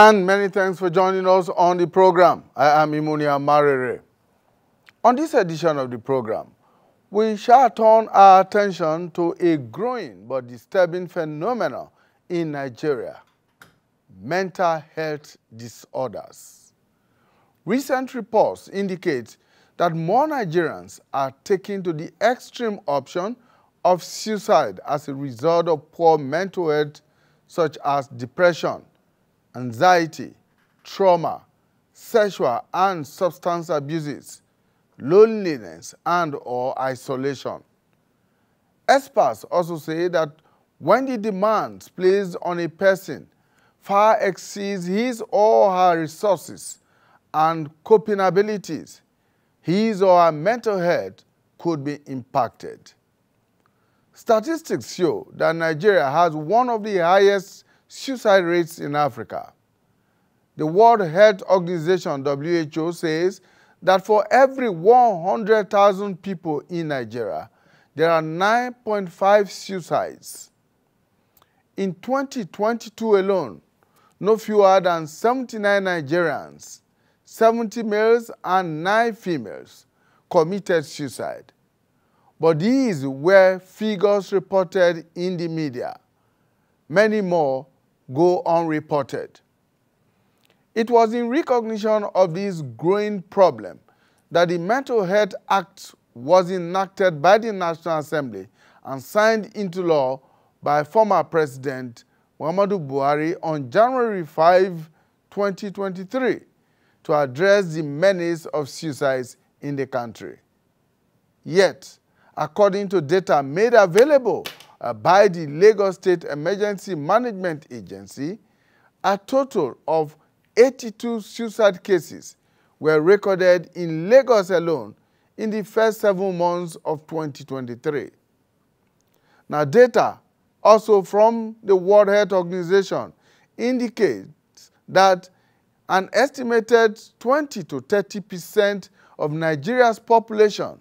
And many thanks for joining us on the program. I am Imonia Marere. On this edition of the program, we shall turn our attention to a growing but disturbing phenomenon in Nigeria: mental health disorders. Recent reports indicate that more Nigerians are taking to the extreme option of suicide as a result of poor mental health, such as depression, anxiety, trauma, sexual and substance abuses, loneliness, and/or isolation. Experts also say that when the demands placed on a person far exceeds his or her resources and coping abilities, his or her mental health could be impacted. Statistics show that Nigeria has one of the highest suicide rates in Africa. The World Health Organization, WHO, says that for every 100,000 people in Nigeria, there are 9.5 suicides. In 2022 alone, no fewer than 79 Nigerians, 70 males and 9 females, committed suicide. But these were figures reported in the media. Many more go unreported. It was in recognition of this growing problem that the Mental Health Act was enacted by the National Assembly and signed into law by former President Muhammadu Buhari on January 5, 2023, to address the menace of suicides in the country. Yet, according to data made available by the Lagos State Emergency Management Agency, a total of 82 suicide cases were recorded in Lagos alone in the first 7 months of 2023. Now, data also from the World Health Organization indicates that an estimated 20 to 30% of Nigeria's population,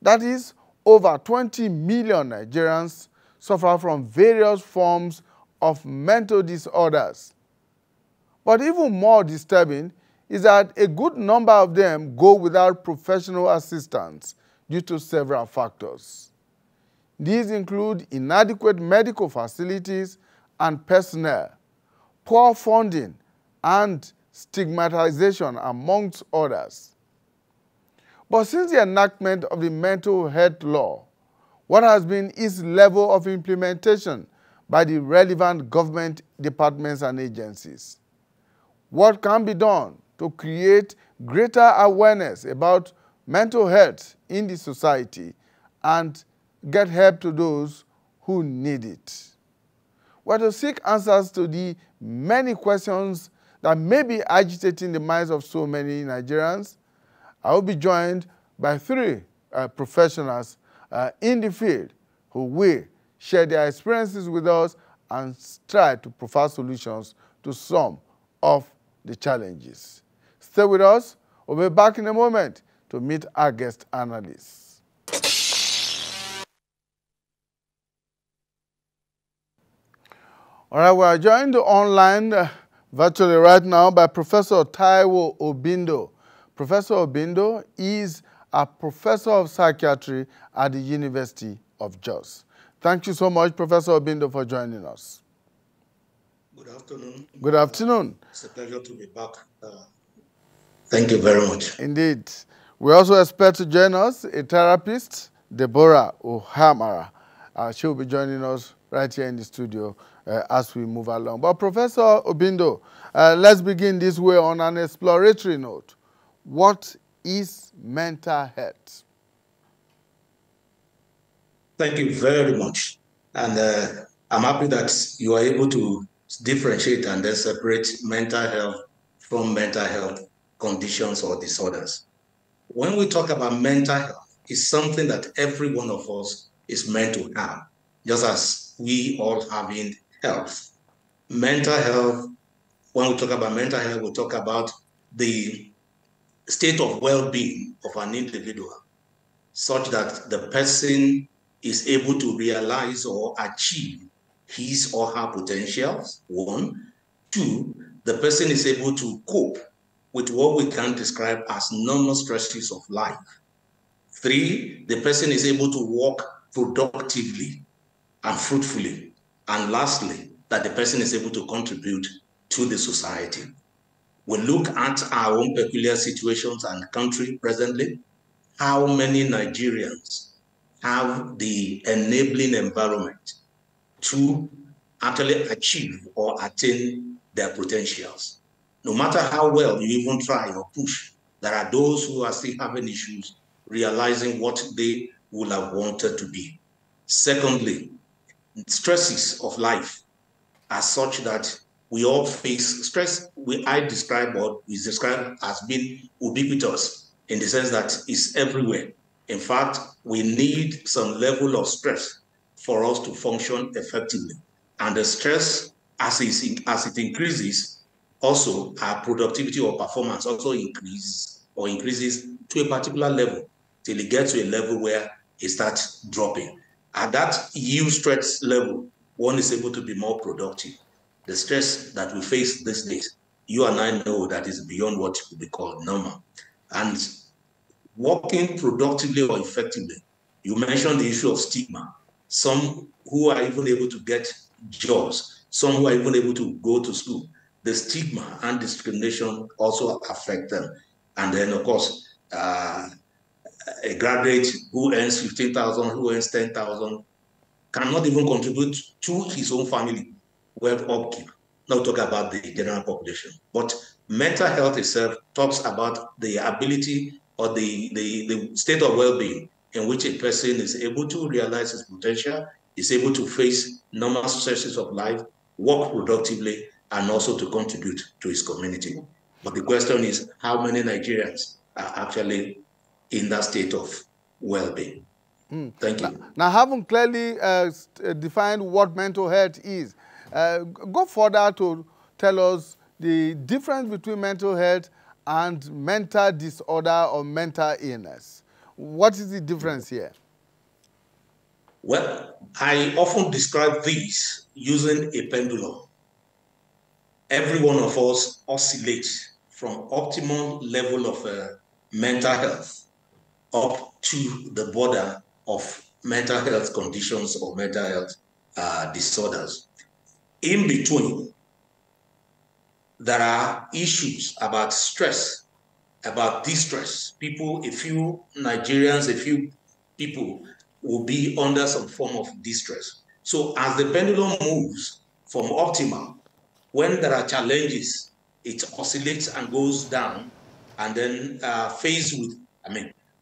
that is over 20 million Nigerians, suffer from various forms of mental disorders. But even more disturbing is that a good number of them go without professional assistance due to several factors. These include inadequate medical facilities and personnel, poor funding, and stigmatization, amongst others. But since the enactment of the mental health law, what has been its level of implementation by the relevant government departments and agencies? What can be done to create greater awareness about mental health in the society and get help to those who need it? Well, to seek answers to the many questions that may be agitating the minds of so many Nigerians, I will be joined by 3 professionals in the field who will share their experiences with us and try to provide solutions to some of the challenges. Stay with us. We'll be back in a moment to meet our guest analysts. All right, we are joined online virtually right now by Professor Taiwo Obindo. Professor Obindo is a professor of psychiatry at the University of Jos. Thank you so much, Professor Obindo, for joining us. Good afternoon. Good afternoon. It's a pleasure to be back. Thank you very much. Indeed. We also expect to join us a therapist, Deborah Ohamara. She'll be joining us right here in the studio as we move along. But Professor Obindo, let's begin this way on an exploratory note. What is mental health? Thank you very much. And I'm happy that you are able to differentiate and then separate mental health from mental health conditions or disorders. When we talk about mental health, it's something that every one of us is meant to have, just as we all having health. Mental health, when we talk about mental health, we talk about the state of well-being of an individual, such that the person is able to realize or achieve his or her potentials, 1. 2, the person is able to cope with what we can describe as normal stresses of life. 3, the person is able to work productively and fruitfully. And lastly, that the person is able to contribute to the society. We look at our own peculiar situations and country presently. How many Nigerians have the enabling environment to actually achieve or attain their potentials? No matter how well you even try or push, there are those who are still having issues realizing what they would have wanted to be. Secondly, stresses of life are such that we all face stress. I describe what is described as being ubiquitous in the sense that it's everywhere. In fact, we need some level of stress for us to function effectively. And the stress, as it increases, also our productivity or performance also increases to a particular level till it gets to a level where it starts dropping. At that yield stress level, one is able to be more productive. The stress that we face these days, you and I know that is beyond what could be called normal. And working productively or effectively, you mentioned the issue of stigma. Some who are even able to get jobs, some who are even able to go to school, the stigma and discrimination also affect them. And then, of course, a graduate who earns 15,000, who earns 10,000, cannot even contribute to his own family wealth upkeep, not talk about the general population. But mental health itself talks about the ability or the state of well-being in which a person is able to realize his potential, is able to face normal stresses of life, work productively, and also to contribute to his community. But the question is, how many Nigerians are actually in that state of well-being? Thank you. Now, having clearly defined what mental health is, go further to tell us the difference between mental health and mental disorder or mental illness. What is the difference here? Well, I often describe this using a pendulum. Every one of us oscillates from optimal level of mental health up to the border of mental health conditions or mental health disorders. In between, there are issues about stress, about distress. A few Nigerians, a few people will be under some form of distress. So as the pendulum moves from optimal, when there are challenges, it oscillates and goes down, and then faced with,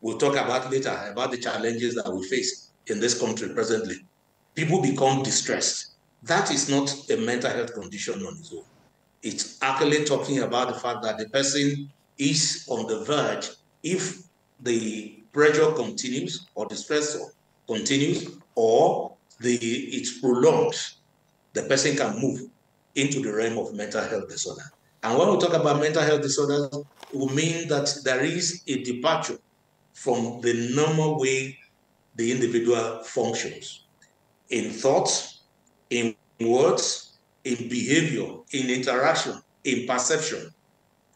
we'll talk about later about the challenges that we face in this country presently. People become distressed. That is not a mental health condition on its own. It's actually talking about the fact that the person is on the verge. If the pressure continues or the stressor continues or it's prolonged, the person can move into the realm of mental health disorder. And when we talk about mental health disorders, it will mean that there is a departure from the normal way the individual functions in thoughts, in words, in behavior, in interaction, in perception.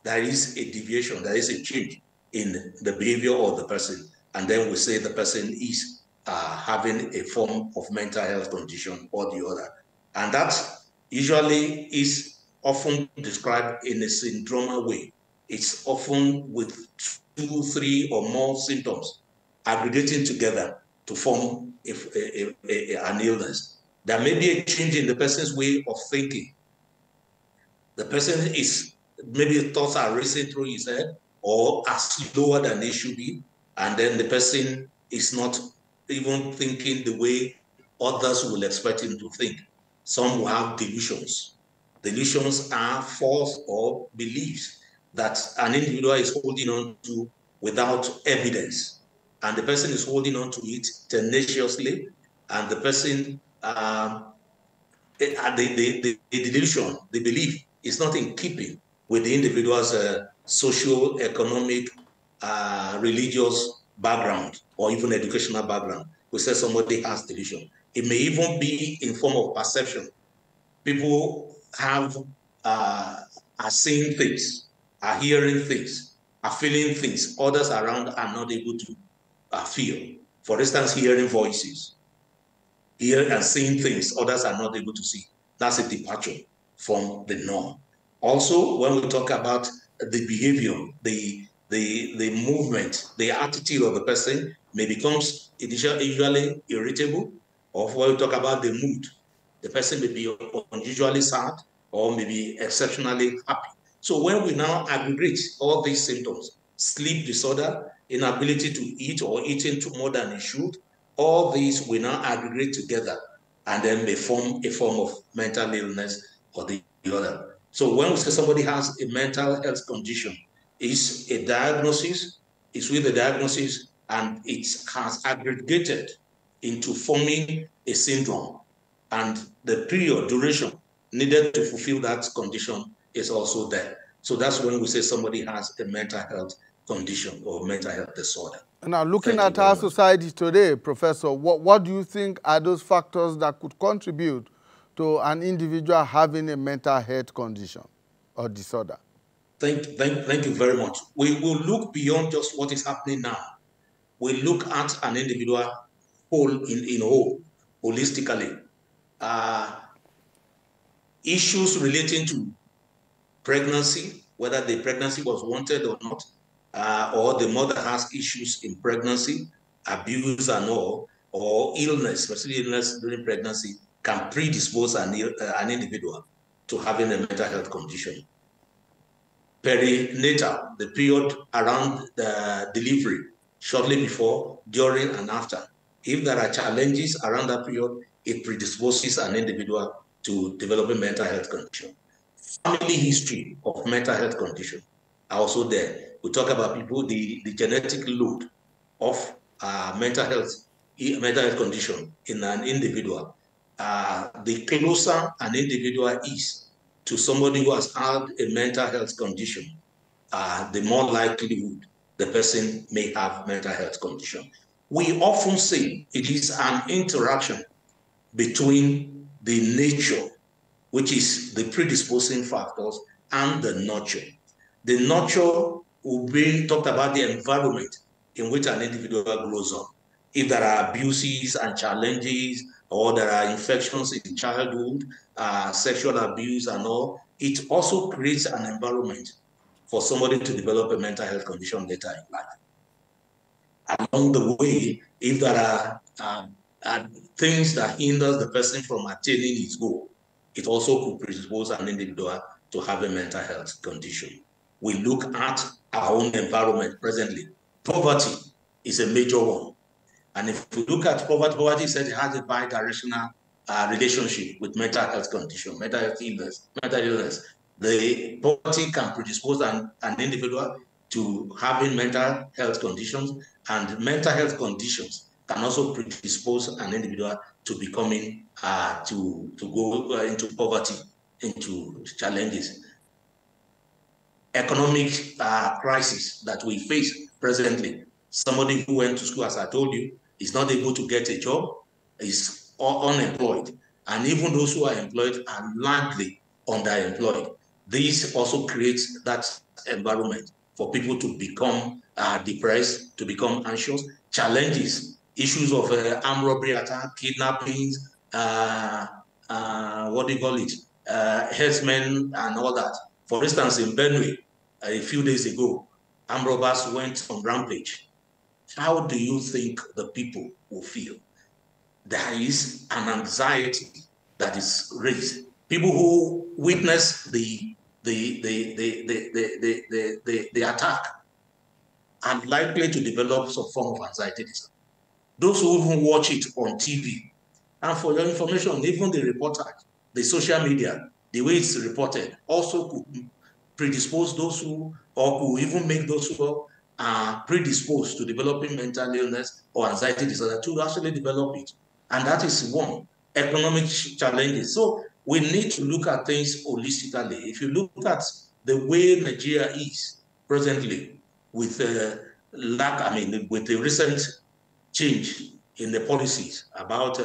There is a deviation, there is a change in the behavior of the person. And then we say the person is having a form of mental health condition or the other. And that usually is often described in a syndromal way. It's often with 2, 3, or more symptoms aggregating together to form an illness. There may be a change in the person's way of thinking. The person is, maybe thoughts are racing through his head or are slower than they should be. And then the person is not even thinking the way others will expect him to think. Some will have delusions. Delusions are false or beliefs that an individual is holding on to without evidence. And the person is holding on to it tenaciously, and the person, the delusion, the belief is not in keeping with the individual's social, economic, religious background, or even educational background. We say somebody has delusion. It may even be in form of perception. People have are seeing things, are hearing things, are feeling things others around are not able to feel. For instance, hearing voices, hearing and seeing things others are not able to see. That's a departure from the norm. Also, when we talk about the behavior, the movement, the attitude of the person may becomes usually irritable, or when we talk about the mood, the person may be unusually sad or maybe exceptionally happy. So when we now aggregate all these symptoms, sleep disorder, inability to eat or eating too more than it should, all these will now aggregate together and then may form a form of mental illness or the other. So when we say somebody has a mental health condition, it's a diagnosis, it's with a diagnosis, and it has aggregated into forming a syndrome. And the period, duration needed to fulfill that condition is also there. So that's when we say somebody has a mental health condition or mental health disorder. Now, looking at our society today, Professor, what do you think are those factors that could contribute to an individual having a mental health condition or disorder? Thank you very much. We will look beyond just what is happening now. We look at an individual whole in whole, holistically. Issues relating to pregnancy, whether the pregnancy was wanted or not, or the mother has issues in pregnancy, abuse and all, or illness, especially illness during pregnancy, can predispose an individual to having a mental health condition. Perinatal, the period around the delivery, shortly before, during, and after. If there are challenges around that period, it predisposes an individual to develop a mental health condition. Family history of mental health condition are also there. We talk about people, the genetic load of mental health condition in an individual. The closer an individual is to somebody who has had a mental health condition, the more likelihood the person may have mental health condition. We often say it is an interaction between the nature, which is the predisposing factors, and the nurture. The nurture will be talked about the environment in which an individual grows up. If there are abuses and challenges, or there are infections in childhood, sexual abuse and all, it also creates an environment for somebody to develop a mental health condition later in life. Along the way, if there are things that hinders the person from attaining his goal, it also could predispose an individual to have a mental health condition. We look at our own environment presently. Poverty is a major one. And if we look at poverty said it has a bi-directional relationship with mental health condition, mental illness. The poverty can predispose an individual to having mental health conditions, and mental health conditions can also predispose an individual to becoming, to go into poverty, into challenges. Economic crisis that we face presently. Somebody who went to school, as I told you, is not able to get a job, is unemployed. And even those who are employed are largely underemployed. This also creates that environment for people to become depressed, to become anxious. Challenges, issues of armed robbery attack, kidnappings, what do you call it, herdsmen and all that. For instance, in Benue, a few days ago, armed robbers went on rampage. How do you think the people will feel? There is an anxiety that is raised. People who witness the attack are likely to develop some form of anxiety disorder. Those who even watch it on TV, and for your information, even the reportage, the social media, the way it's reported, also could predispose those who, or could even make those who are predisposed to developing mental illness or anxiety disorder to actually develop it. And that is one, economic challenges. So we need to look at things holistically. If you look at the way Nigeria is presently with with the recent change in the policies about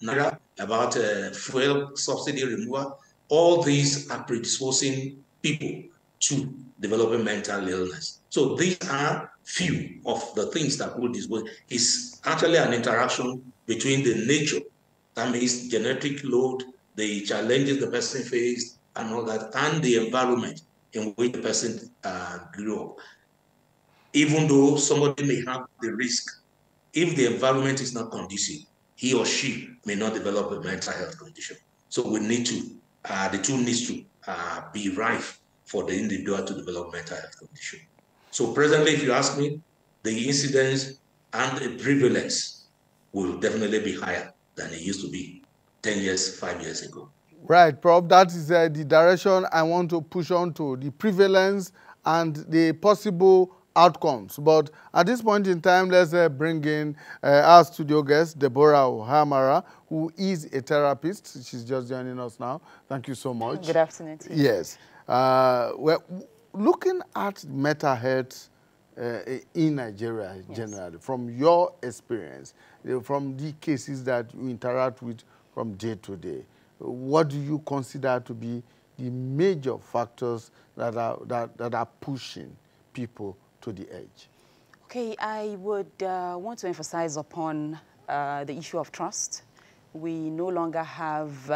Naira, about fuel subsidy removal, all these are predisposing people to developing mental illness. So these are few of the things that could dispose. It's actually an interaction between the nature, that means genetic load, the challenges the person faced, and all that, and the environment in which the person grew up. Even though somebody may have the risk, if the environment is not conducive, he or she may not develop a mental health condition. So we need to, the two needs to be rife for the individual to develop mental health condition. So presently, if you ask me, the incidence and the prevalence will definitely be higher than it used to be 10 years, 5 years ago. Right, Prof. That is the direction I want to push on to, the prevalence and the possible outcomes. But at this point in time, let's bring in our studio guest, Deborah Ohamara, who is a therapist. She's just joining us now. Thank you so much. Good afternoon to you. Yes. Well, looking at mental health in Nigeria generally, from your experience, from the cases that you interact with from day to day, what do you consider to be the major factors that are pushing people to the edge? Okay, I would want to emphasize upon the issue of trust. We no longer have,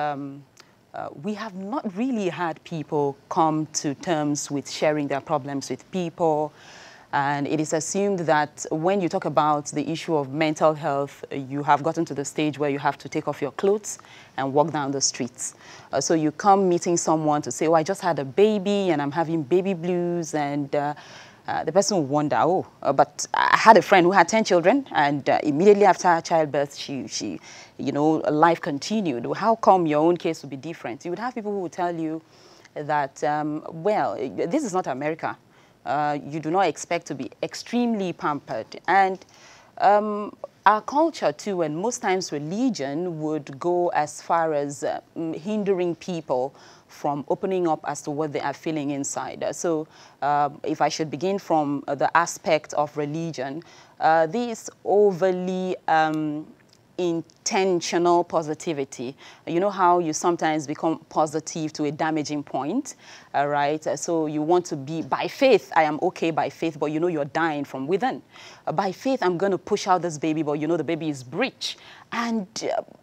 we have not really had people come to terms with sharing their problems with people. And it is assumed that when you talk about the issue of mental health, you have gotten to the stage where you have to take off your clothes and walk down the streets. So you come meeting someone to say, oh, I just had a baby and I'm having baby blues. And the person will wonder, oh, but I had a friend who had 10 children and immediately after childbirth, she, you know, life continued. How come your own case would be different? You would have people who would tell you that, well, this is not America. You do not expect to be extremely pampered. And our culture too, and most times religion, would go as far as hindering people from opening up as to what they are feeling inside. So if I should begin from the aspect of religion, this overly intentional positivity. You know how you sometimes become positive to a damaging point, right? So you want to be, by faith, I am okay by faith, but you know you're dying from within. By faith, I'm going to push out this baby, but you know the baby is breech. And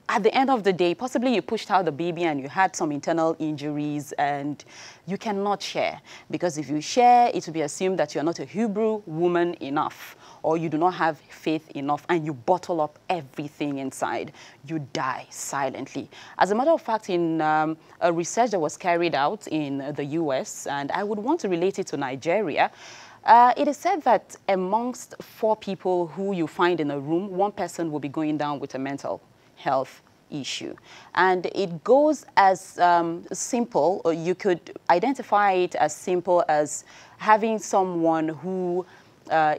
at the end of the day, possibly you pushed out the baby and you had some internal injuries and you cannot share. Because if you share, it will be assumed that you're not a Hebrew woman enough, or you do not have faith enough, and you bottle up everything inside. You die silently. As a matter of fact, in a research that was carried out in the US, and I would want to relate it to Nigeria, it is said that amongst 4 people who you find in a room, 1 person will be going down with a mental health issue. And it goes as simple, or you could identify it as simple as having someone who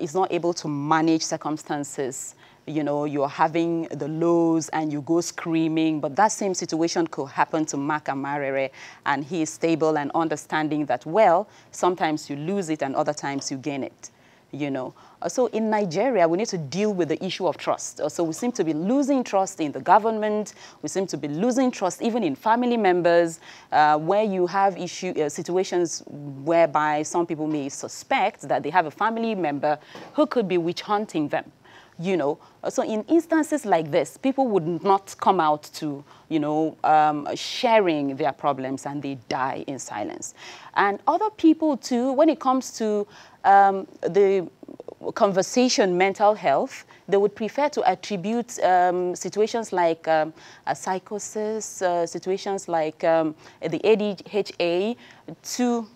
is not able to manage circumstances. You know, you're having the lows and you go screaming, but that same situation could happen to Mark Amarere, and he is stable and understanding that, well, sometimes you lose it and other times you gain it, you know. So in Nigeria, we need to deal with the issue of trust. So we seem to be losing trust in the government. We seem to be losing trust even in family members, where you have situations whereby some people may suspect that they have a family member who could be witch hunting them. You know, so in instances like this, people would not come out to, you know, sharing their problems, and they die in silence. And other people too, when it comes to the conversation mental health, they would prefer to attribute situations like a psychosis, situations like the ADHD to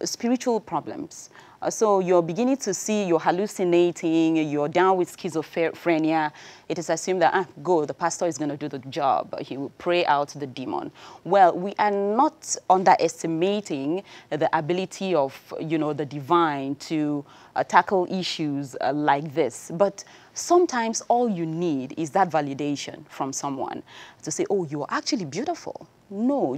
spiritual problems. So you're beginning to see you're hallucinating, you're down with schizophrenia. It is assumed that, go, the pastor is going to do the job. He will pray out the demon. Well, we are not underestimating the ability of, you know, the divine to tackle issues like this. But sometimes all you need is that validation from someone to say, oh, you're actually beautiful. No,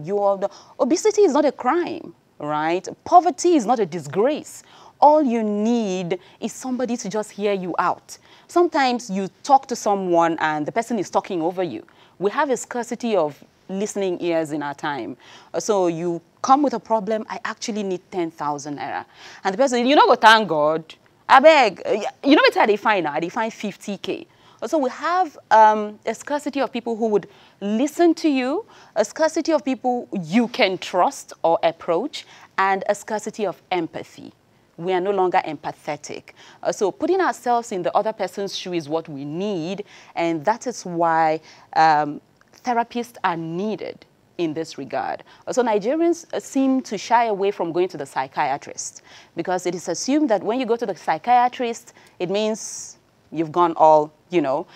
obesity is not a crime, right? Poverty is not a disgrace. All you need is somebody to just hear you out. Sometimes you talk to someone and the person is talking over you. We have a scarcity of listening ears in our time. So you come with a problem, I actually need 10,000 naira. And the person, you know what, thank God, I beg, you know what I define now? I define 50K. So we have a scarcity of people who would listen to you, a scarcity of people you can trust or approach, and a scarcity of empathy. We are no longer empathetic. So putting ourselves in the other person's shoe is what we need, and that is why therapists are needed in this regard. So Nigerians seem to shy away from going to the psychiatrist because it is assumed that when you go to the psychiatrist, it means you've gone all, you know.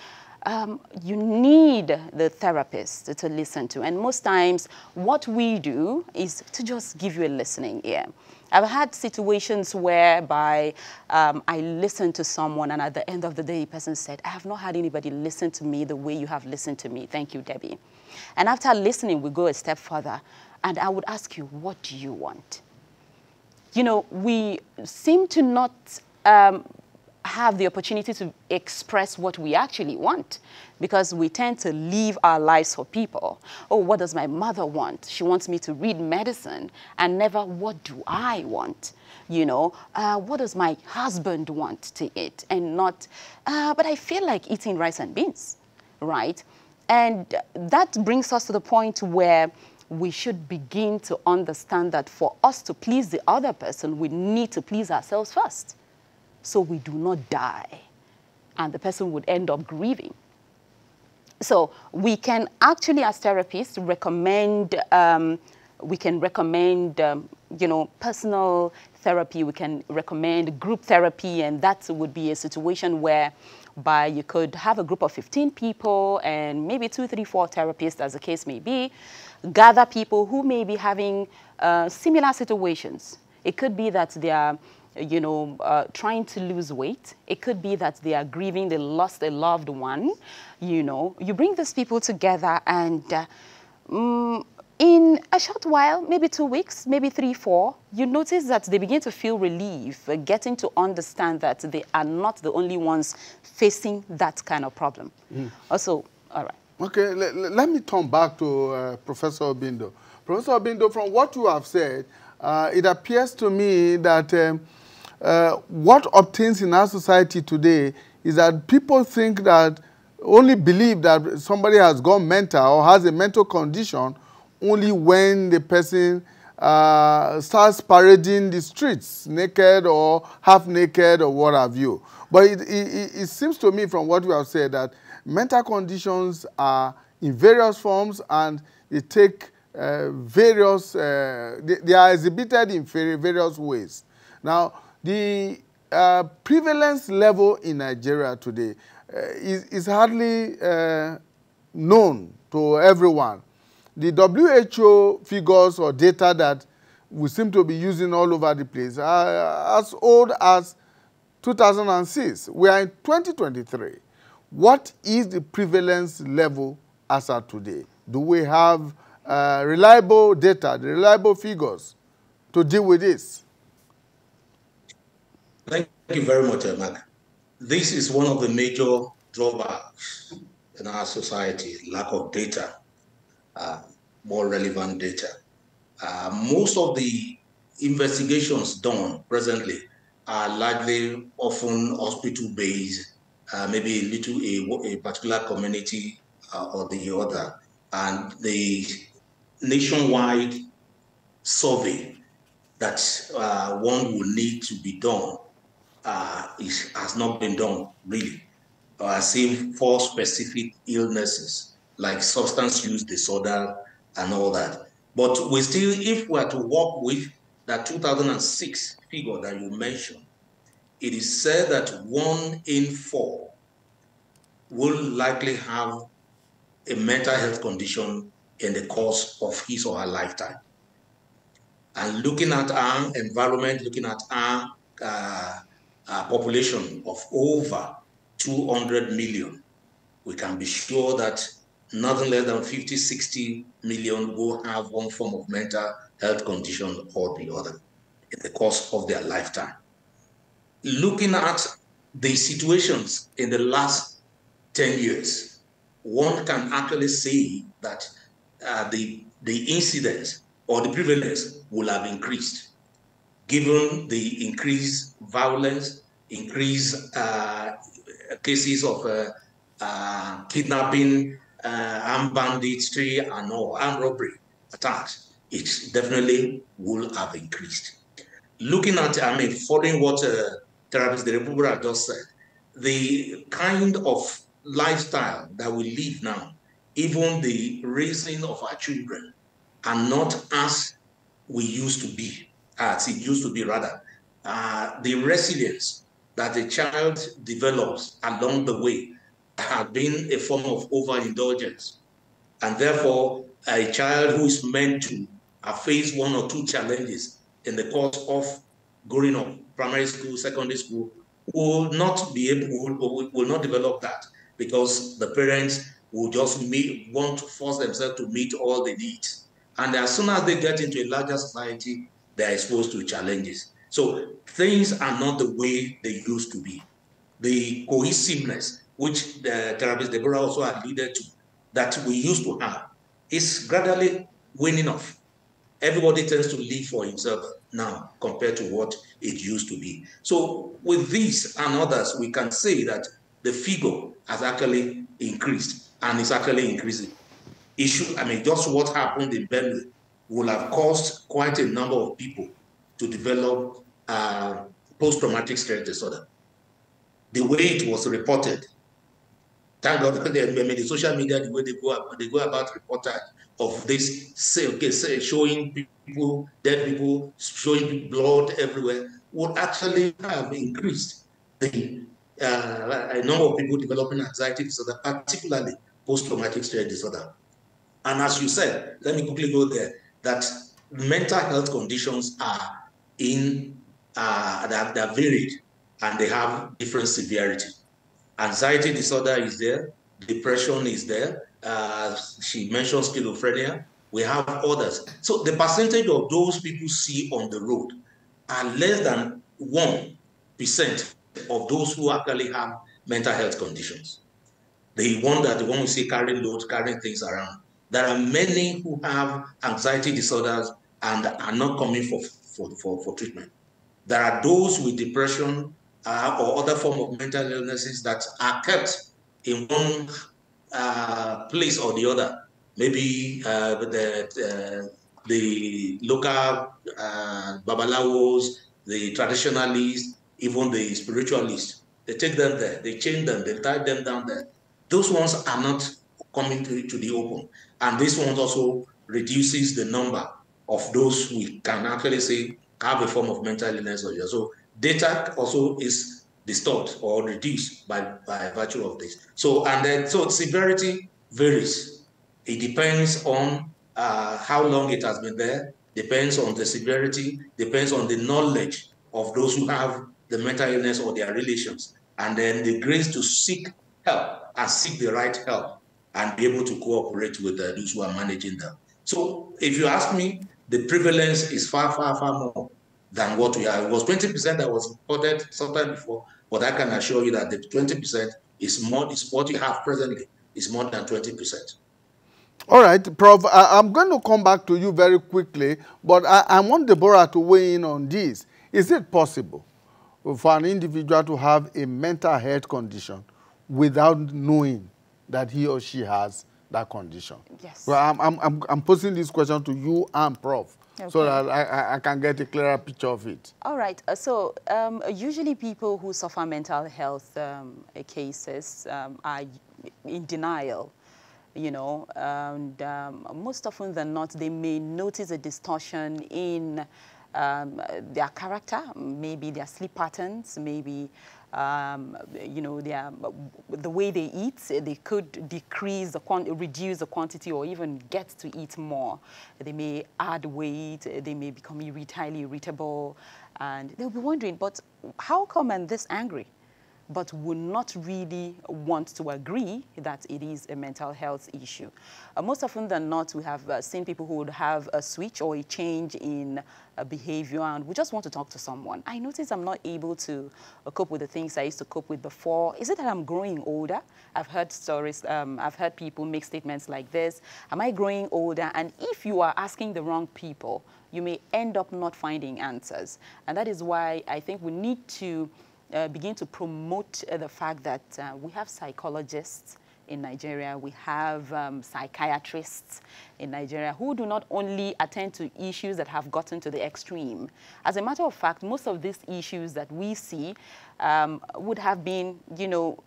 You need the therapist to listen to. And most times, what we do is to just give you a listening ear. I've had situations whereby I listened to someone, and at the end of the day, the person said, I have not had anybody listen to me the way you have listened to me. Thank you, Debbie. And after listening, we go a step further, and I would ask you, what do you want? You know, we seem to not have the opportunity to express what we actually want because we tend to live our lives for people. Oh, what does my mother want? She wants me to read medicine, and never, what do I want? You know, what does my husband want to eat? And not, but I feel like eating rice and beans, right? And that brings us to the point where we should begin to understand that for us to please the other person, we need to please ourselves first, so we do not die, and the person would end up grieving. So we can actually, as therapists, recommend, you know, personal therapy. We can recommend group therapy, and that would be a situation whereby you could have a group of 15 people and maybe 2, 3, 4 therapists, as the case may be, gather people who may be having similar situations. It could be that they are, you know, trying to lose weight. It could be that they are grieving, they lost a loved one. You know, you bring these people together, and in a short while, maybe 2 weeks, maybe 3, 4, you notice that they begin to feel relief, getting to understand that they are not the only ones facing that kind of problem. Also, all right. Okay, let me turn back to Professor Obindo. Professor Obindo, from what you have said, it appears to me that what obtains in our society today is that people think that, only believe that somebody has gone mental or has a mental condition only when the person starts parading the streets naked or half naked or what have you. But it seems to me from what you have said that mental conditions are in various forms, and they take various, they are exhibited in various ways. Now, the prevalence level in Nigeria today is hardly known to everyone. The WHO figures or data that we seem to be using all over the place are as old as 2006. We are in 2023. What is the prevalence level as of today? Do we have reliable data, reliable figures to deal with this? Thank you very much, Mark. This is one of the major drawbacks in our society, lack of data, more relevant data. Most of the investigations done presently are largely often hospital-based, maybe a particular community or the other. And the nationwide survey that one will need to be done has not been done, really. Save for specific illnesses like substance use disorder and all that. But we still, if we are to work with that 2006 figure that you mentioned, it is said that 1 in 4 will likely have a mental health condition in the course of his or her lifetime. And looking at our environment, looking at our population of over 200 million, we can be sure that nothing less than 50, 60 million will have one form of mental health condition or the other in the course of their lifetime. Looking at the situations in the last 10 years, one can actually say that the incidence or the prevalence will have increased, given the increased violence, increased cases of kidnapping, armed banditry, and all, armed robbery attacks. It definitely will have increased. Looking at, following what therapist the Republic just said, the kind of lifestyle that we live now, even the raising of our children, are not as we used to be, as it used to be rather. The resilience that a child develops along the way has been a form of overindulgence. And therefore, a child who is meant to face one or two challenges in the course of growing up, primary school, secondary school, will not be able, will not develop that, because the parents will just want to force themselves to meet all the needs. And as soon as they get into a larger society, they're exposed to challenges. So things are not the way they used to be. The cohesiveness, which the therapist Deborah also alluded to, that we used to have, is gradually waning off. Everybody tends to live for himself now compared to what it used to be. So with these and others, we can say that the figure has actually increased and is actually increasing. Just what happened in Benue will have caused quite a number of people to develop post-traumatic stress disorder. The way it was reported, thank God, the social media, the way they go about reportage of this, showing people, dead people, showing blood everywhere, would actually have increased the a number of people developing anxiety disorder, particularly post-traumatic stress disorder. And as you said, let me quickly go there, that mental health conditions are they're varied and they have different severity. Anxiety disorder is there, depression is there. She mentioned schizophrenia. We have others. So the percentage of those people see on the road are less than 1% of those who actually have mental health conditions. The one we see carrying loads, carrying things around. There are many who have anxiety disorders and are not coming for treatment. There are those with depression or other form of mental illnesses that are kept in one place or the other. Maybe the local babalawos, the traditionalists, even the spiritualists, they take them there, they chain them, they tie them down there. Those ones are not coming to the open. And this one also reduces the number of those we can actually say have a form of mental illness or yeah. So data also is distorted or reduced by virtue of this. So severity varies. It depends on how long it has been there, depends on the severity, depends on the knowledge of those who have the mental illness or their relations, and then the grace to seek help and seek the right help and be able to cooperate with those who are managing them. So if you ask me, the prevalence is far, far, far more than what we have. It was 20% that was reported sometime before, but I can assure you that the 20% is more, is what you have presently, is more than 20%. All right, Prof, I'm going to come back to you very quickly, but I want Deborah to weigh in on this. Is it possible for an individual to have a mental health condition without knowing that he or she has that condition? Yes. Well, I'm posing this question to you and Prof, okay, so that I can get a clearer picture of it. All right. Usually people who suffer mental health cases are in denial, you know, and most often than not, they may notice a distortion in their character, maybe their sleep patterns, maybe you know, the way they eat. They could reduce the quantity, or even get to eat more. They may add weight. They may become highly irritable, and they'll be wondering, but how come I'm this angry? but would not really want to agree that it is a mental health issue. Most often than not, we have seen people who would have a switch or a change in behavior, and we just want to talk to someone. I notice I'm not able to cope with the things I used to cope with before. Is it that I'm growing older? I've heard stories, I've heard people make statements like this. Am I growing older? And if you are asking the wrong people, you may end up not finding answers. And that is why I think we need to begin to promote the fact that we have psychologists in Nigeria, we have psychiatrists in Nigeria who do not only attend to issues that have gotten to the extreme. As a matter of fact, most of these issues that we see would have been,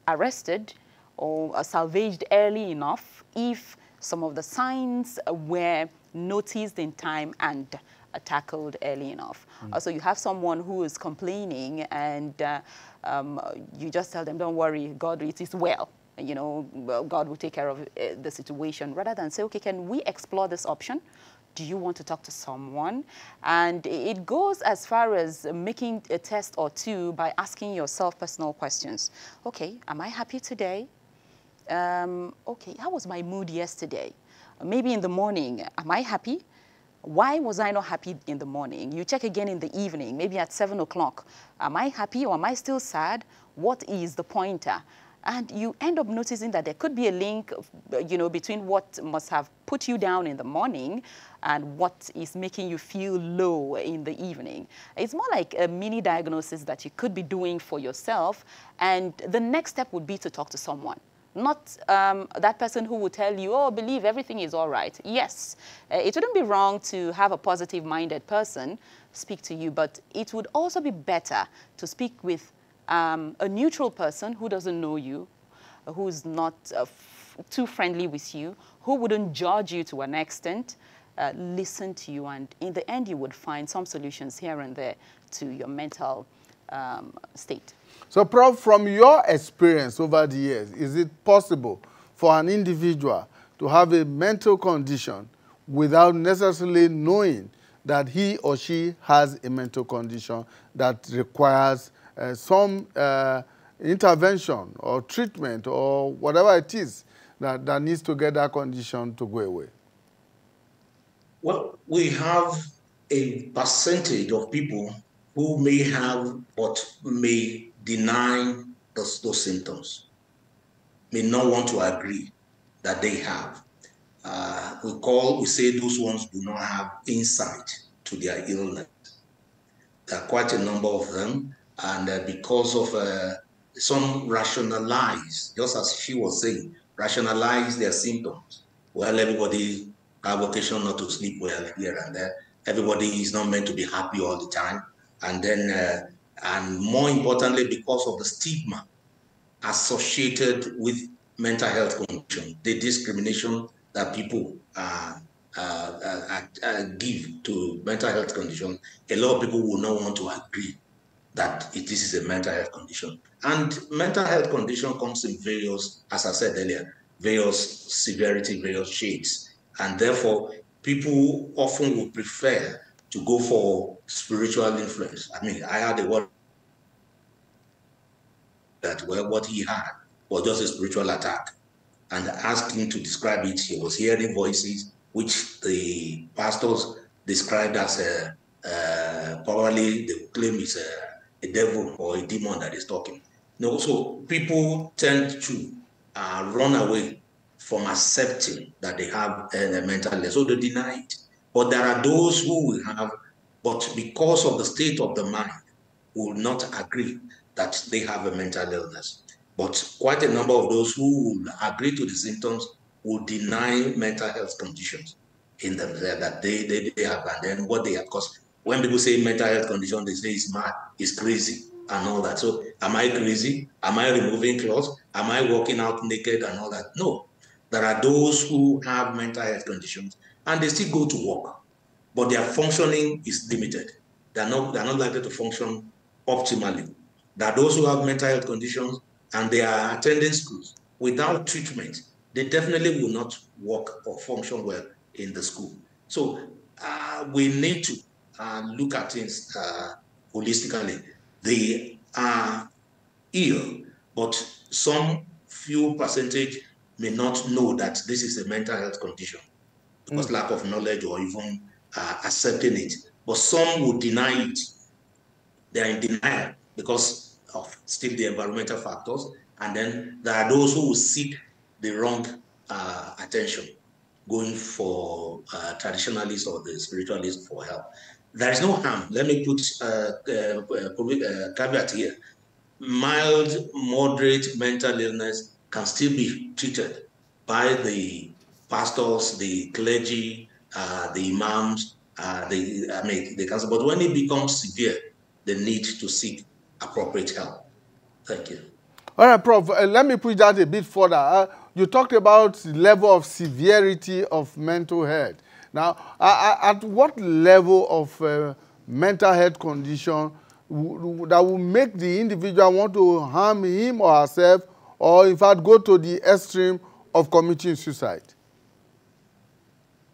arrested or salvaged early enough if some of the signs were noticed in time and tackled early enough. So you have someone who is complaining and you just tell them, don't worry, God, it is well. God will take care of the situation, rather than say, okay, can we explore this option? Do you want to talk to someone? And it goes as far as making a test or two by asking yourself personal questions. Okay, am I happy today? Okay, how was my mood yesterday? Maybe in the morning, am I happy? Why was I not happy in the morning? You check again in the evening, maybe at 7 o'clock. Am I happy or am I still sad? What is the pointer? And you end up noticing that there could be a link, between what must have put you down in the morning and what is making you feel low in the evening. It's more like a mini diagnosis that you could be doing for yourself. And the next step would be to talk to someone. Not that person who will tell you, oh, believe everything is all right. Yes, it wouldn't be wrong to have a positive-minded person speak to you, but it would also be better to speak with a neutral person who doesn't know you, who's not too friendly with you, who wouldn't judge you to an extent, listen to you, and in the end, you would find some solutions here and there to your mental state. So, Prof, from your experience over the years, is it possible for an individual to have a mental condition without necessarily knowing that he or she has a mental condition that requires some intervention or treatment or whatever it is that needs to get that condition to go away? Well, we have a percentage of people who may have but may deny those symptoms, may not want to agree that they have. We say those ones do not have insight to their illness. There are quite a number of them, and because of some rationalize, just as she was saying, rationalize their symptoms. Well, everybody have occasion not to sleep well here and there. Everybody is not meant to be happy all the time. And then, and more importantly, because of the stigma associated with mental health condition, the discrimination that people give to mental health condition, a lot of people will not want to agree that this is a mental health condition. And mental health condition comes in various, as I said earlier, various severity, various shades. And therefore, people often would prefer to go for spiritual influence. I mean, I had a word that, well, what he had was just a spiritual attack. And asked him to describe it. He was hearing voices, which the pastors described as probably they claim it's a devil or a demon that is talking. No, so people tend to run away from accepting that they have a mental illness, so they deny it. But there are those who will have, but because of the state of the mind, will not agree that they have a mental illness. But quite a number of those who will agree to the symptoms will deny mental health conditions in them that they have. And then what they have, because when people say mental health condition, they say it's mad, it's crazy, and all that. So am I crazy? Am I removing clothes? Am I walking out naked and all that? No. There are those who have mental health conditions and they still go to work, but their functioning is limited. They're not likely to function optimally. There are those who have mental health conditions and they are attending schools. Without treatment, they definitely will not work or function well in the school. So we need to look at things holistically. They are ill but some few percentage may not know that this is a mental health condition because lack of knowledge or even accepting it. But some will deny it. They are in denial because of still the environmental factors. And then there are those who will seek the wrong attention, going for traditionalists or the spiritualists for help. There is no harm. Let me put a caveat here. Mild, moderate mental illness can still be treated by the pastors, the clergy, the imams, the council. But when it becomes severe, they need to seek appropriate help. Thank you. All right, Prof, let me push that a bit further. You talked about the level of severity of mental health. Now, at what level of mental health condition that will make the individual want to harm him or herself, or in fact go to the extreme of committing suicide?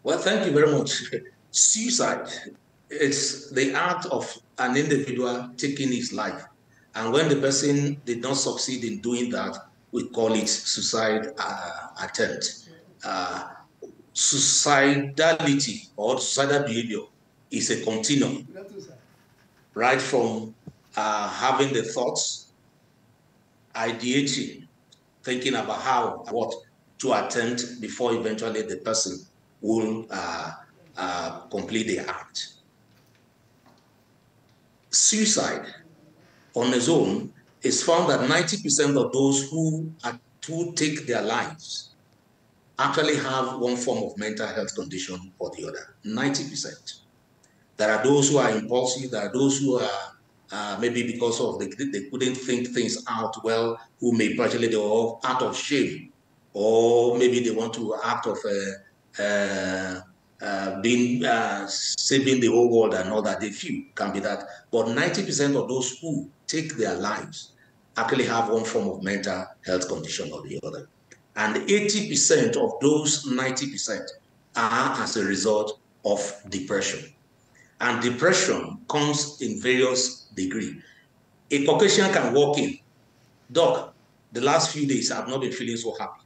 Well, thank you very much. Suicide is the act of an individual taking his life. And when the person did not succeed in doing that, we call it suicide attempt. Suicidality or suicidal behavior is a continuum, right from having the thoughts, ideating, thinking about how, what to attempt before eventually the person will complete the act. Suicide on its own is found that 90% of those who take their lives actually have one form of mental health condition or the other, 90%. There are those who are impulsive, there are those who are maybe because of they couldn't think things out well, who may partially they are out of shame, or maybe they want to act of saving the whole world and all that. They feel can be that, but 90% of those who take their lives actually have one form of mental health condition or the other, and 80% of those 90% are as a result of depression. And depression comes in various degrees. A Caucasian can walk in, Doc, the last few days I've not been feeling so happy.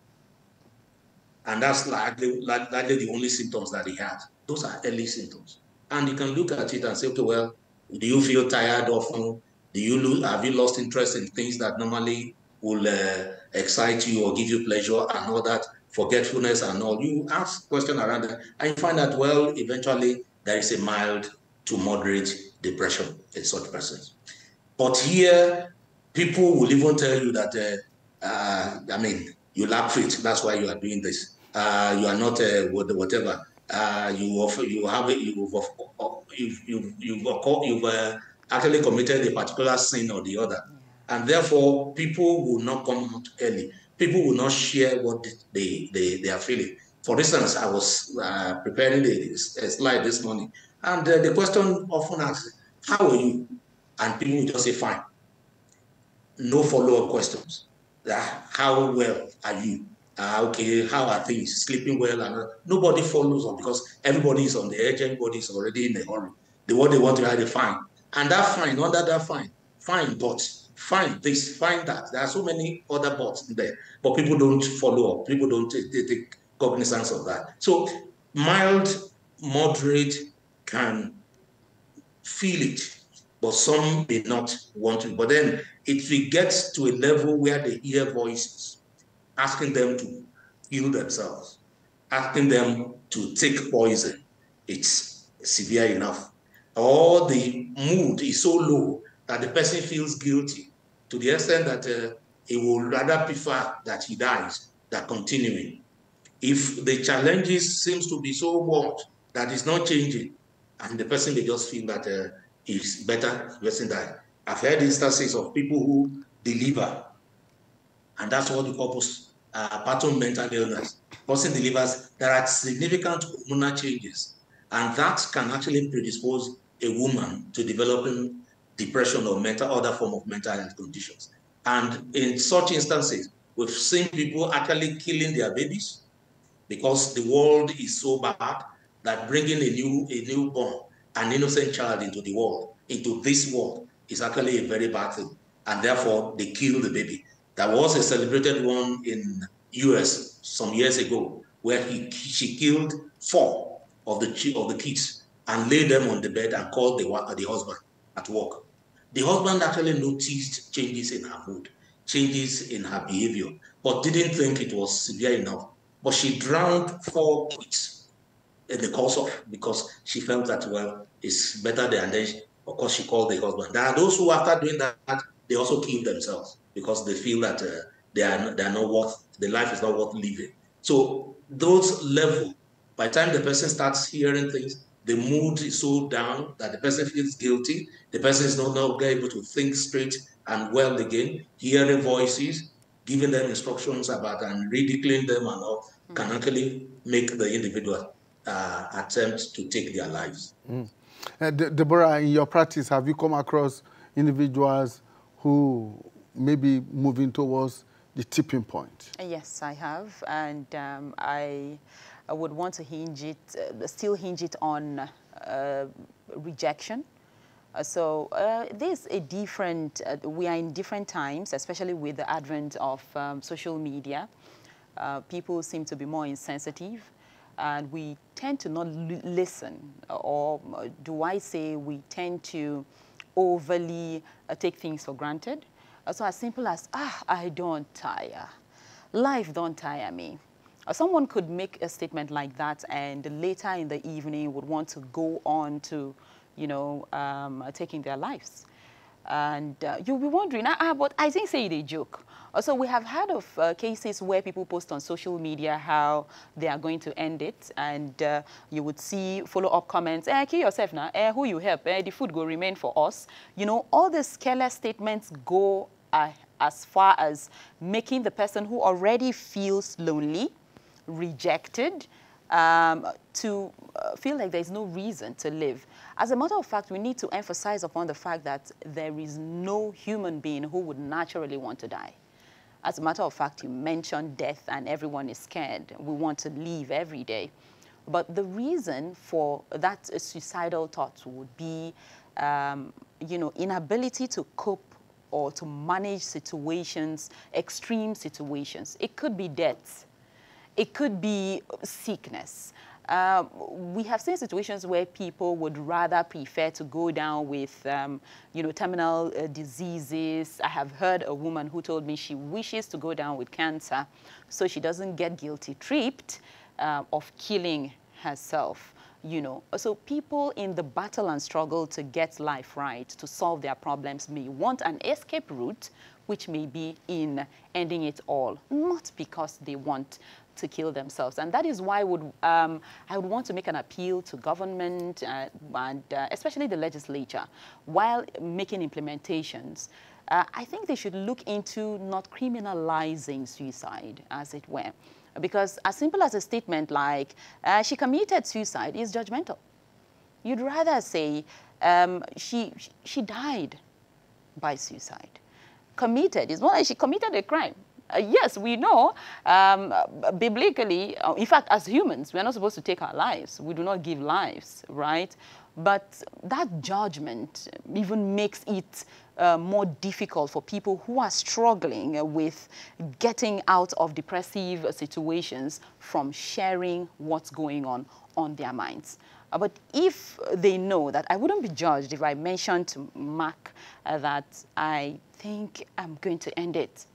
And that's likely the only symptoms that he has. Those are early symptoms. And you can look at it and say, okay, well, do you feel tired often? Have you lost interest in things that normally will excite you or give you pleasure and all that, forgetfulness and all? You ask questions around that, and you find that, well, eventually there is a mild to moderate depression in such persons. But here, people will even tell you that, you lack faith. That's why you are doing this. You are not whatever. You've actually committed a particular sin or the other, and therefore people will not come out early. People will not share what they are feeling. For instance, I was preparing a slide this morning, and the question often asks, "How are you?" And people will just say, "Fine." No follow-up questions. How well are you? Okay, how are things? Sleeping well? And nobody follows up because everybody is on the edge. Everybody is already in a hurry. What they want to have, fine. And that fine, under that fine, but fine this, fine that. There are so many other buts there, but people don't follow up. People don't take cognizance of that. So mild, moderate can feel it, but some may not want to. But then if we get to a level where they hear voices asking them to heal themselves, asking them to take poison, it's severe enough. Or the mood is so low that the person feels guilty to the extent that he would rather prefer that he dies than continuing. If the challenges seems to be so much that it's not changing, and the person may just feel that it's better person die. I've heard instances of people who deliver, and that's what we call postpartum mental illness. Person delivers, there are significant hormonal changes, and that can actually predispose a woman to developing depression or other form of mental health conditions. And in such instances, we've seen people actually killing their babies because the world is so bad that bringing a newborn, an innocent child into the world, into this world, is actually a very bad thing. And therefore, they kill the baby. There was a celebrated one in US some years ago where she killed 4 of the kids and laid them on the bed and called the husband at work. The husband actually noticed changes in her mood, changes in her behavior, but didn't think it was severe enough. But she drowned 4 kids in the course of, because she felt that, well, it's better than, and then of course she called the husband. There are those who, after doing that, they also kill themselves because they feel that they are not worth, the life is not worth living. So those level, by the time the person starts hearing things, the mood is so down that the person feels guilty. The person is no longer able to think straight and well again, hearing voices, giving them instructions about and ridiculing them and all, can actually make the individual attempt to take their lives. Deborah, in your practice, have you come across individuals who may be moving towards the tipping point? Yes, I have, and I would want to still hinge it on rejection. There's a different, we are in different times, especially with the advent of social media. People seem to be more insensitive, and we tend to not listen, or do I say we tend to overly take things for granted. So as simple as, I don't tire. Life don't tire me. Someone could make a statement like that and later in the evening would want to go on to, taking their lives. And you'll be wondering, but I didn't say it a joke. So we have heard of cases where people post on social media how they are going to end it, and you would see follow-up comments, kill yourself now, who you help, the food will remain for us. All these careless statements go as far as making the person who already feels lonely, rejected, to feel like there's no reason to live. As a matter of fact, we need to emphasize upon the fact that there is no human being who would naturally want to die. As a matter of fact, you mentioned death and everyone is scared. We want to live every day. But the reason for that suicidal thoughts would be, inability to cope or to manage situations, extreme situations. It could be death. It could be sickness. We have seen situations where people would rather prefer to go down with, terminal diseases. I have heard a woman who told me she wishes to go down with cancer so she doesn't get guilty-tripped of killing herself. So people in the battle and struggle to get life right, to solve their problems, may want an escape route, which may be in ending it all, not because they want to kill themselves. And that is why I would want to make an appeal to government and especially the legislature, while making implementations. I think they should look into not criminalizing suicide, as it were. Because as simple as a statement like, she committed suicide is judgmental. You'd rather say, she died by suicide. Committed is more like she committed a crime. Yes, we know biblically, in fact, as humans, we're not supposed to take our lives. We do not give lives, right? But that judgment even makes it more difficult for people who are struggling with getting out of depressive situations from sharing what's going on their minds. But if they know that I wouldn't be judged if I mentioned to Mark that I think I'm going to end it,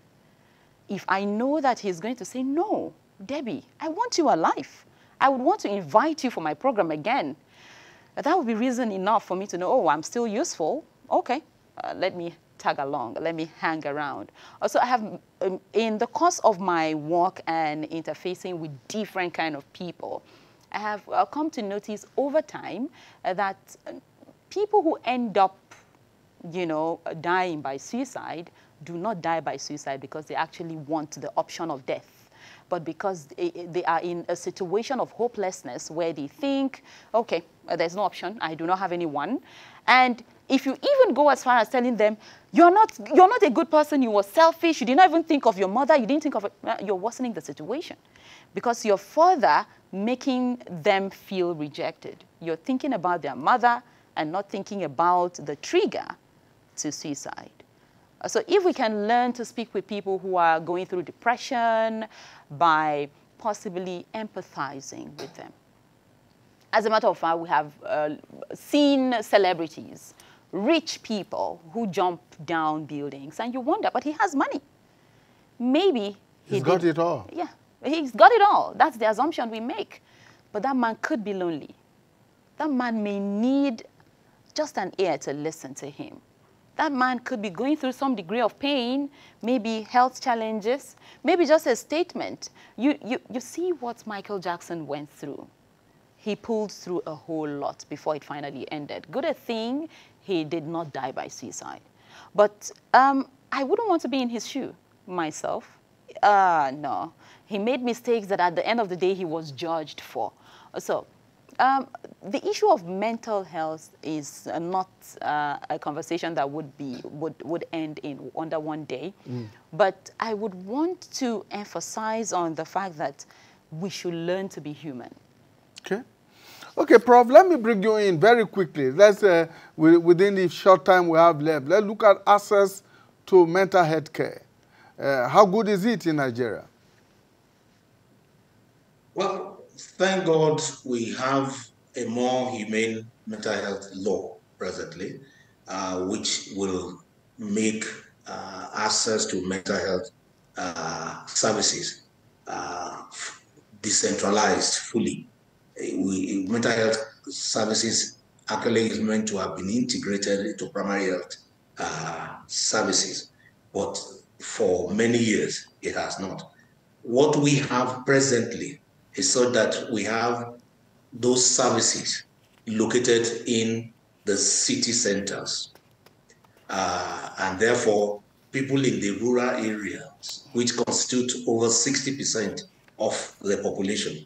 if I know that he's going to say, no, Debbie, I want you alive. I would want to invite you for my program again. That would be reason enough for me to know, oh, I'm still useful. Okay, let me tag along. Let me hang around. Also, I have, in the course of my work and interfacing with different kind of people, I have come to notice over time that people who end up, dying by suicide do not die by suicide because they actually want the option of death, but because they are in a situation of hopelessness where they think, okay, there's no option, I do not have anyone. And if you even go as far as telling them, you're not a good person, you were selfish, you did not even think of your mother, you didn't think of it, you're worsening the situation. Because you're further making them feel rejected. You're thinking about their mother and not thinking about the trigger to suicide. So if we can learn to speak with people who are going through depression by possibly empathizing with them. As a matter of fact, we have seen celebrities, rich people who jump down buildings, and you wonder, but he has money. Maybe he's got it all. Yeah, he's got it all. That's the assumption we make. But that man could be lonely. That man may need just an ear to listen to him. That man could be going through some degree of pain, maybe health challenges, maybe just a statement. You see what Michael Jackson went through. He pulled through a whole lot before it finally ended. Good a thing he did not die by suicide. But I wouldn't want to be in his shoe myself. No. He made mistakes that at the end of the day he was judged for. So the issue of mental health is not a conversation that would end in under one day. But I would want to emphasize on the fact that we should learn to be human. Okay. Okay, Prof, let me bring you in very quickly. Let's, within the short time we have left, let's look at access to mental health care. How good is it in Nigeria? Well, thank God we have a more humane mental health law presently, which will make access to mental health services decentralized fully. Mental health services actually is meant to have been integrated into primary health services, but for many years it has not. What we have presently is so that we have those services located in the city centers. And therefore, people in the rural areas, which constitute over 60% of the population,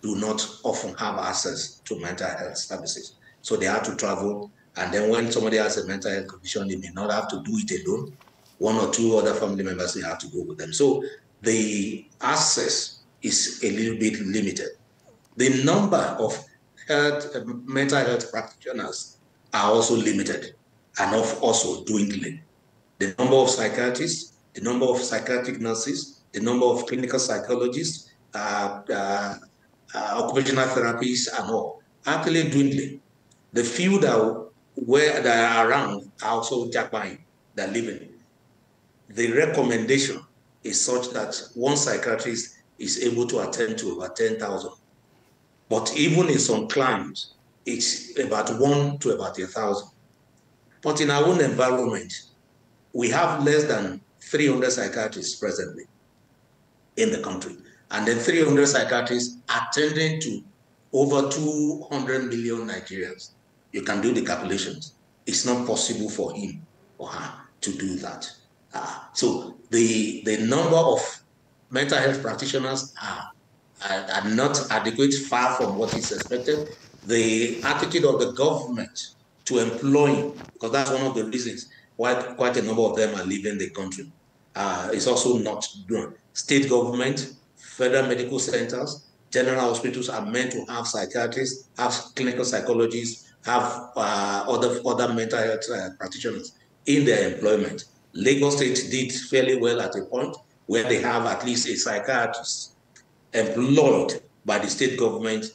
do not often have access to mental health services. So they have to travel, and then when somebody has a mental health condition, they may not have to do it alone. One or two other family members, they have to go with them. So the access is a little bit limited. The number of mental health practitioners are also limited and also dwindling. The number of psychiatrists, the number of psychiatric nurses, the number of clinical psychologists, occupational therapists and all, actually dwindling. The few that are around are also jackpine, they're living. The recommendation is such that one psychiatrist is able to attend to over 10,000. But even in some climes, it's about 1 to about 1,000. But in our own environment, we have less than 300 psychiatrists presently in the country. And then 300 psychiatrists attending to over 200 million Nigerians. You can do the calculations. It's not possible for him or her to do that. So the number of mental health practitioners are not adequate, far from what is expected. The attitude of the government to employing, because that's one of the reasons why quite a number of them are leaving the country, is also not done. State government, federal medical centers, general hospitals are meant to have psychiatrists, have clinical psychologists, have other mental health practitioners in their employment. Lagos State did fairly well at a point where they have at least a psychiatrist employed by the state government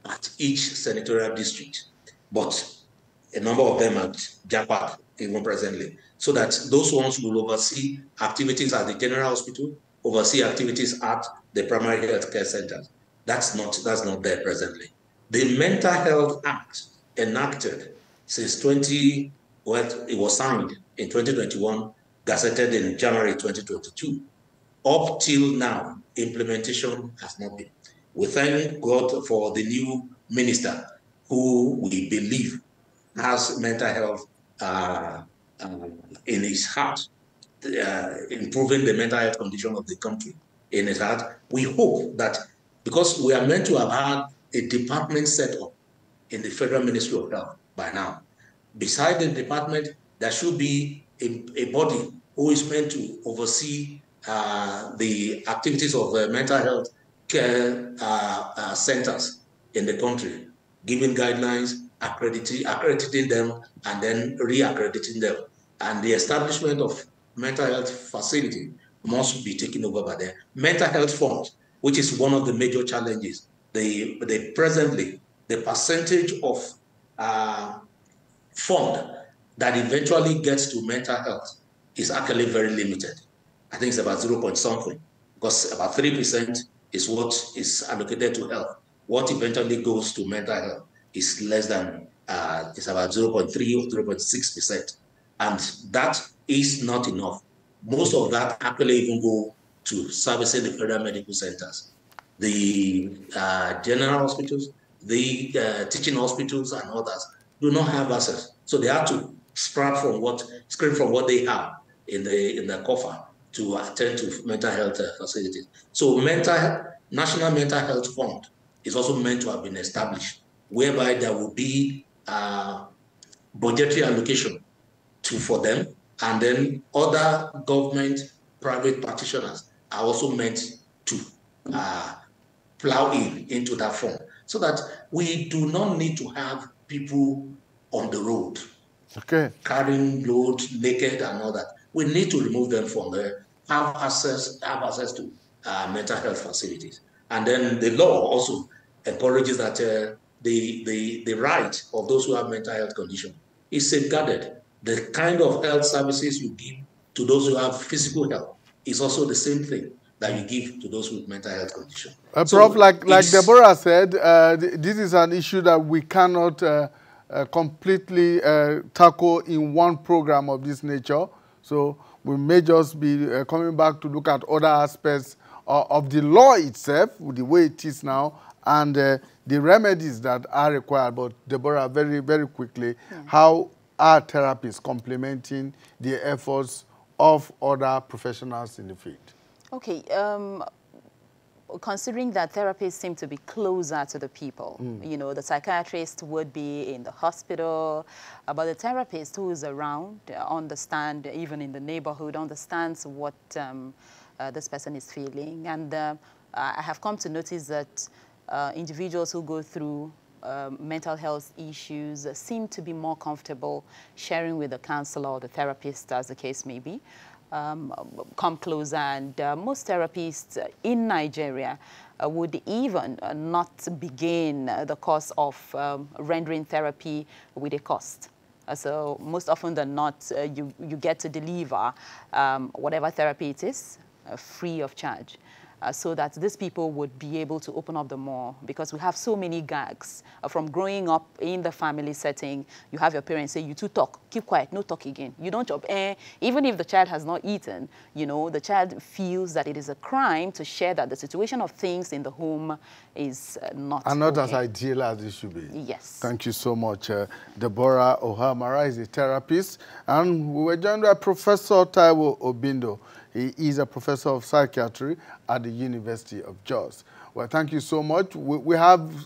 at each senatorial district, but a number of them are jackpot even presently, so that those ones will oversee activities at the general hospital, oversee activities at the primary health care centers. That's not there presently. The Mental Health Act enacted since it was signed in 2021, gazetted in January 2022. Up till now, implementation has not been. We thank God for the new minister who we believe has mental health in his heart, improving the mental health condition of the country in his heart. We hope that because we are meant to have had a department set up in the Federal Ministry of Health by now. Beside the department, there should be a body who is meant to oversee the activities of mental health care centers in the country, giving guidelines, accrediting them, and then re-accrediting them. And the establishment of mental health facility must be taken over by the mental health fund, which is one of the major challenges. Presently, the percentage of fund that eventually gets to mental health is actually very limited. I think it's about 0 point something, because about 3% is what is allocated to health. What eventually goes to mental health is less than, it's about 0.3 or 0.6%. And that is not enough. Most of that actually even go to servicing the federal medical centers, the general hospitals, the teaching hospitals and others do not have access. So they have to scrape from what they have in the coffer to attend to mental health facilities. So National Mental Health Fund is also meant to have been established, whereby there will be budgetary allocation for them, and then other government, private practitioners are also meant to plow into that fund, so that we do not need to have people on the road carrying load naked and all that. We need to remove them from there, have access to mental health facilities. And then the law also encourages that the right of those who have mental health condition is safeguarded. The kind of health services you give to those who have physical health is also the same thing that you give to those with mental health condition. Prof, like Deborah said, this is an issue that we cannot completely tackle in one program of this nature. So we may just be coming back to look at other aspects of the law itself, the way it is now, and the remedies that are required. But Deborah, very, very quickly, how are therapists complementing the efforts of other professionals in the field? Okay. Considering that therapists seem to be closer to the people, you know, the psychiatrist would be in the hospital, but the therapist who is around, understand, even in the neighborhood, understands what this person is feeling. And I have come to notice that individuals who go through mental health issues seem to be more comfortable sharing with the counselor or the therapist, as the case may be. Come closer, and most therapists in Nigeria would even not begin the course of rendering therapy with a cost. So most often than not, you get to deliver whatever therapy it is free of charge. So that these people would be able to open up the more, because we have so many gags from growing up in the family setting. You have your parents say, you two talk, keep quiet, no talk again. You don't chop. Even if the child has not eaten, you know, the child feels that it is a crime to share that the situation of things in the home is not as ideal as it should be. Yes. Thank you so much. Deborah Ohamara is a therapist, and we were joined by Professor Taiwo Obindo. He is a professor of psychiatry at the University of Jos. Well, thank you so much. We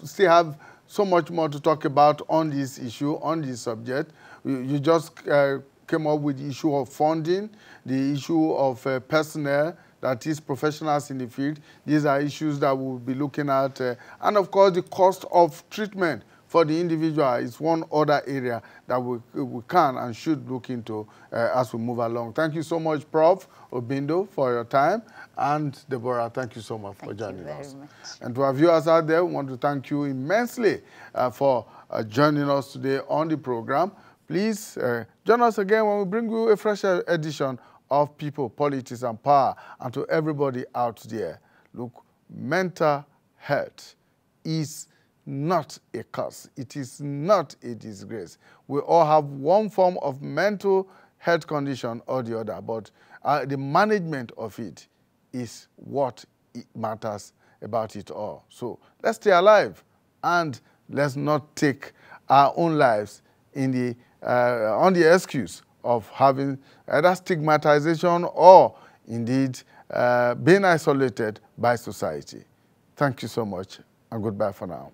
still have so much more to talk about on this issue, on this subject. You just came up with the issue of funding, the issue of personnel, that is professionals in the field. These are issues that we'll be looking at. And of course, the cost of treatment for the individual is one other area that we can and should look into as we move along. Thank you so much, Prof. Obindo, for your time. And Deborah, thank you so much for joining us. Much. And to our viewers out there, we want to thank you immensely for joining us today on the program. Please join us again when we bring you a fresh edition of People, Politics, and Power. And to everybody out there, look, mental health is not a curse. It is not a disgrace. We all have one form of mental health condition or the other, but the management of it is what matters about it all. So let's stay alive, and let's not take our own lives in on the excuse of having either stigmatization or indeed being isolated by society. Thank you so much, and goodbye for now.